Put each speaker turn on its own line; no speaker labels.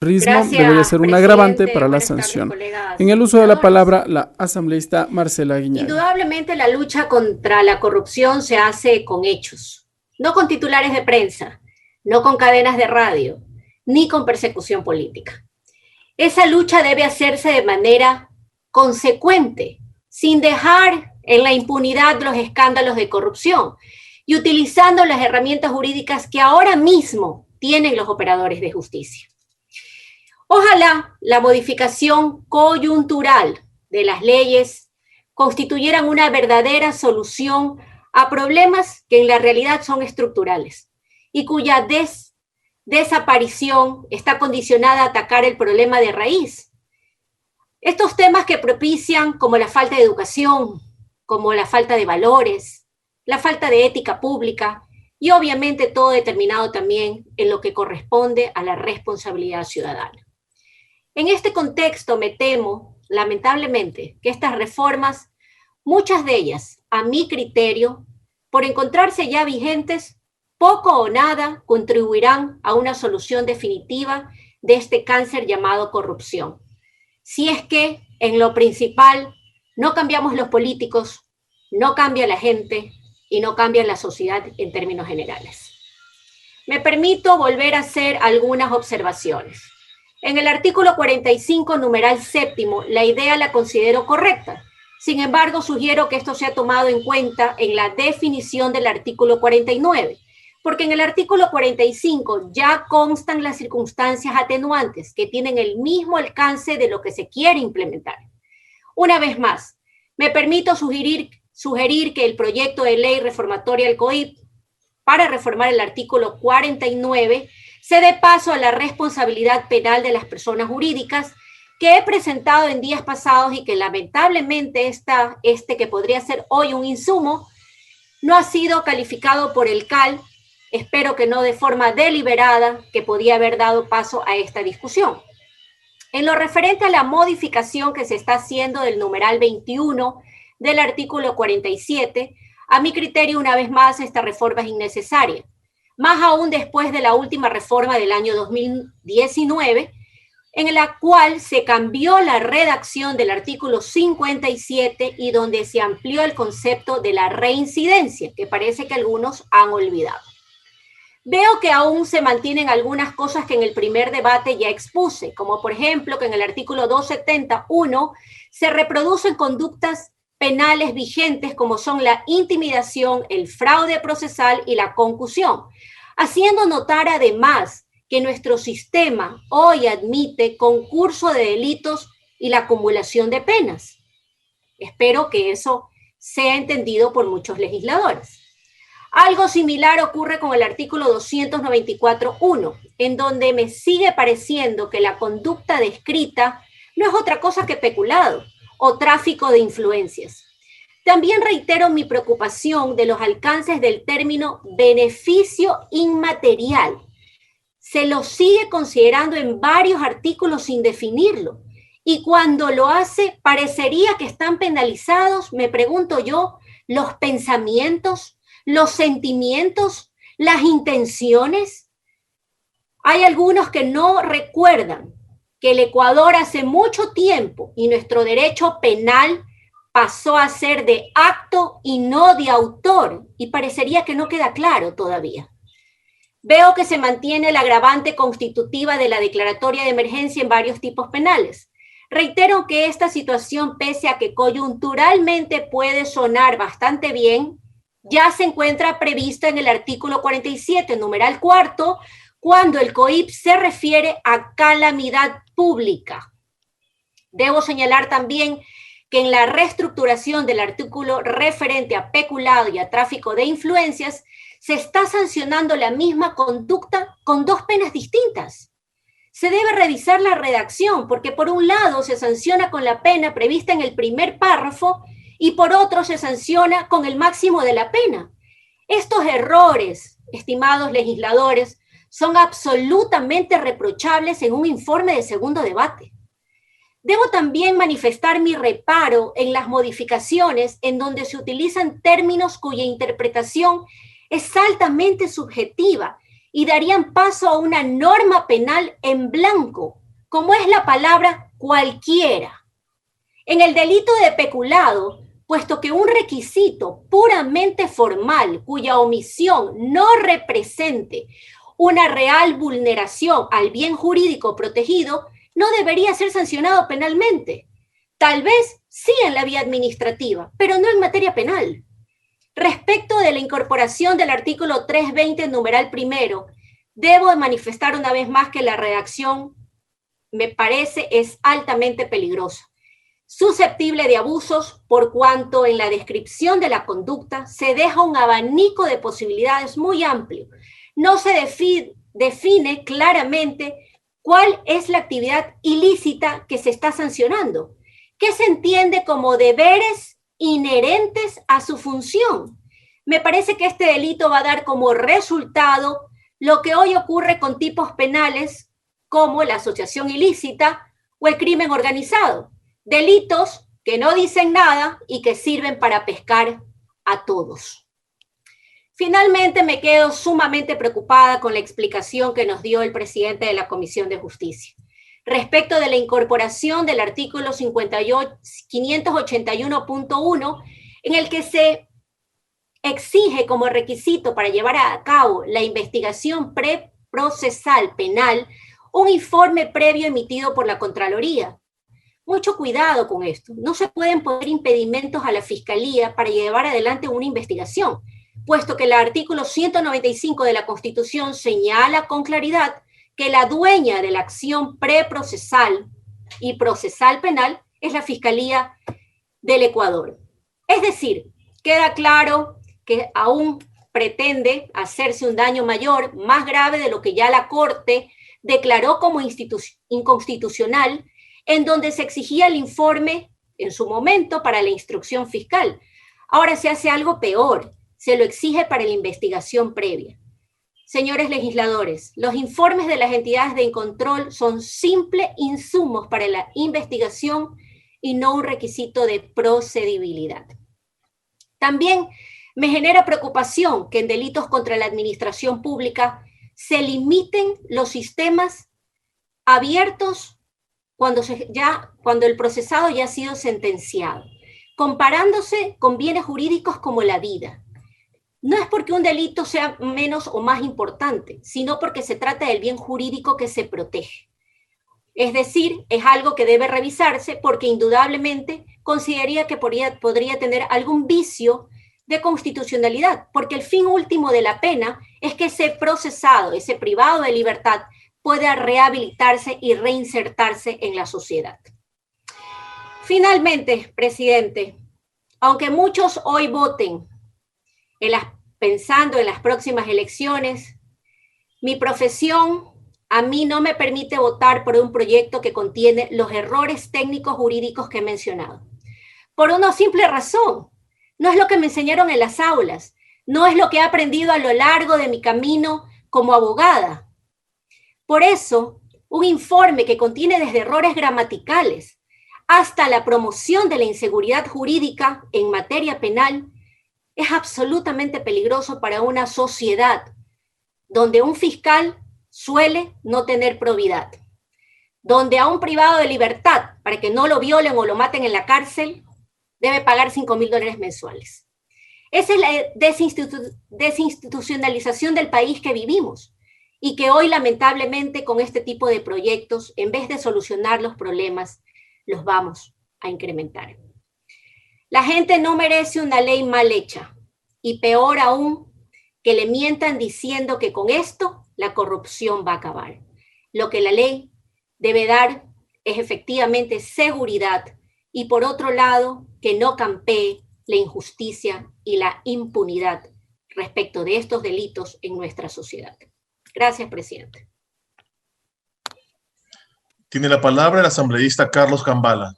Terrorismo debería
Gracias,
ser un agravante
presidente.
para la
Buenas tardes,
sanción.
colegas
En el uso de la
legisladores.
palabra, la asambleísta Marcela Guiñaga.
Indudablemente la lucha contra la corrupción se hace con hechos, no con titulares de prensa, no con cadenas de radio, ni con persecución política. Esa lucha debe hacerse de manera consecuente, sin dejar en la impunidad los escándalos de corrupción y utilizando las herramientas jurídicas que ahora mismo tienen los operadores de justicia. Ojalá la modificación coyuntural de las leyes constituyeran una verdadera solución a problemas que en la realidad son estructurales y cuya desaparición está condicionada a atacar el problema de raíz. Estos temas que propician como la falta de educación, como la falta de valores, la falta de ética pública y obviamente todo determinado también en lo que corresponde a la responsabilidad ciudadana. En este contexto me temo, lamentablemente, que estas reformas, muchas de ellas, a mi criterio, por encontrarse ya vigentes, poco o nada contribuirán a una solución definitiva de este cáncer llamado corrupción. Si es que, en lo principal, no cambiamos los políticos, no cambia la gente y no cambia la sociedad en términos generales. Me permito volver a hacer algunas observaciones. En el artículo 45, numeral séptimo, la idea la considero correcta. Sin embargo, sugiero que esto sea tomado en cuenta en la definición del artículo 49, porque en el artículo 45 ya constan las circunstancias atenuantes que tienen el mismo alcance de lo que se quiere implementar. Una vez más, me permito sugerir que el proyecto de ley reformatoria del COIP para reformar el artículo 49 se dé paso a la responsabilidad penal de las personas jurídicas que he presentado en días pasados y que lamentablemente que podría ser hoy un insumo, no ha sido calificado por el CAL, espero que no de forma deliberada, que podía haber dado paso a esta discusión. En lo referente a la modificación que se está haciendo del numeral 21 del artículo 47, a mi criterio, una vez más, esta reforma es innecesaria. Más aún después de la última reforma del año 2019, en la cual se cambió la redacción del artículo 57 y donde se amplió el concepto de la reincidencia, que parece que algunos han olvidado. Veo que aún se mantienen algunas cosas que en el primer debate ya expuse, como por ejemplo que en el artículo 271 se reproducen conductas penales vigentes como son la intimidación, el fraude procesal y la concusión, haciendo notar además que nuestro sistema hoy admite concurso de delitos y la acumulación de penas. Espero que eso sea entendido por muchos legisladores. Algo similar ocurre con el artículo 294.1, en donde me sigue pareciendo que la conducta descrita no es otra cosa que peculado o tráfico de influencias. También reitero mi preocupación de los alcances del término beneficio inmaterial. Se lo sigue considerando en varios artículos sin definirlo. Y cuando lo hace, parecería que están penalizados, me pregunto yo, los pensamientos, los sentimientos, las intenciones. Hay algunos que no recuerdan que el Ecuador hace mucho tiempo y nuestro derecho penal pasó a ser de acto y no de autor, y parecería que no queda claro todavía. Veo que se mantiene la agravante constitutiva de la declaratoria de emergencia en varios tipos penales. Reitero que esta situación, pese a que coyunturalmente puede sonar bastante bien, ya se encuentra prevista en el artículo 47, numeral cuarto, cuando el COIP se refiere a calamidad pública. Debo señalar también que en la reestructuración del artículo referente a peculado y a tráfico de influencias, se está sancionando la misma conducta con dos penas distintas. Se debe revisar la redacción, porque por un lado se sanciona con la pena prevista en el primer párrafo y por otro se sanciona con el máximo de la pena. Estos errores, estimados legisladores, son absolutamente reprochables en un informe de segundo debate. Debo también manifestar mi reparo en las modificaciones en donde se utilizan términos cuya interpretación es altamente subjetiva y darían paso a una norma penal en blanco, como es la palabra cualquiera. En el delito de peculado, puesto que un requisito puramente formal cuya omisión no represente una real vulneración al bien jurídico protegido, no debería ser sancionado penalmente. Tal vez sí en la vía administrativa, pero no en materia penal. Respecto de la incorporación del artículo 320, numeral primero, debo manifestar una vez más que la redacción me parece es altamente peligrosa, susceptible de abusos por cuanto en la descripción de la conducta se deja un abanico de posibilidades muy amplio. No se define claramente cuál es la actividad ilícita que se está sancionando, que se entiende como deberes inherentes a su función. Me parece que este delito va a dar como resultado lo que hoy ocurre con tipos penales como la asociación ilícita o el crimen organizado. Delitos que no dicen nada y que sirven para pescar a todos. Finalmente, me quedo sumamente preocupada con la explicación que nos dio el presidente de la Comisión de Justicia respecto de la incorporación del artículo 581.1, en el que se exige como requisito para llevar a cabo la investigación preprocesal penal un informe previo emitido por la Contraloría. Mucho cuidado con esto. No se pueden poner impedimentos a la Fiscalía para llevar adelante una investigación, puesto que el artículo 195 de la Constitución señala con claridad que la dueña de la acción preprocesal y procesal penal es la Fiscalía del Ecuador. Es decir, queda claro que aún pretende hacerse un daño mayor, más grave de lo que ya la Corte declaró como inconstitucional, en donde se exigía el informe en su momento para la instrucción fiscal. Ahora se hace algo peor, se lo exige para la investigación previa. Señores legisladores, los informes de las entidades de control son simples insumos para la investigación y no un requisito de procedibilidad. También me genera preocupación que en delitos contra la administración pública se limiten los sistemas abiertos cuando el procesado ya ha sido sentenciado, comparándose con bienes jurídicos como la vida. No es porque un delito sea menos o más importante, sino porque se trata del bien jurídico que se protege. Es decir, es algo que debe revisarse porque indudablemente consideraría que podría tener algún vicio de constitucionalidad, porque el fin último de la pena es que ese procesado, ese privado de libertad, pueda rehabilitarse y reinsertarse en la sociedad. Finalmente, presidente, aunque muchos hoy voten pensando en las próximas elecciones, mi profesión a mí no me permite votar por un proyecto que contiene los errores técnicos jurídicos que he mencionado. Por una simple razón, no es lo que me enseñaron en las aulas, no es lo que he aprendido a lo largo de mi camino como abogada. Por eso, un informe que contiene desde errores gramaticales hasta la promoción de la inseguridad jurídica en materia penal es absolutamente peligroso para una sociedad donde un fiscal suele no tener probidad, donde a un privado de libertad, para que no lo violen o lo maten en la cárcel, debe pagar $5,000 mensuales. Esa es la desinstitucionalización del país que vivimos y que hoy lamentablemente con este tipo de proyectos, en vez de solucionar los problemas, los vamos a incrementar. La gente no merece una ley mal hecha y peor aún que le mientan diciendo que con esto la corrupción va a acabar. Lo que la ley debe dar es efectivamente seguridad y por otro lado que no campee la injusticia y la impunidad respecto de estos delitos en nuestra sociedad. Gracias, presidente.
Tiene la palabra el asambleísta Carlos Cambala.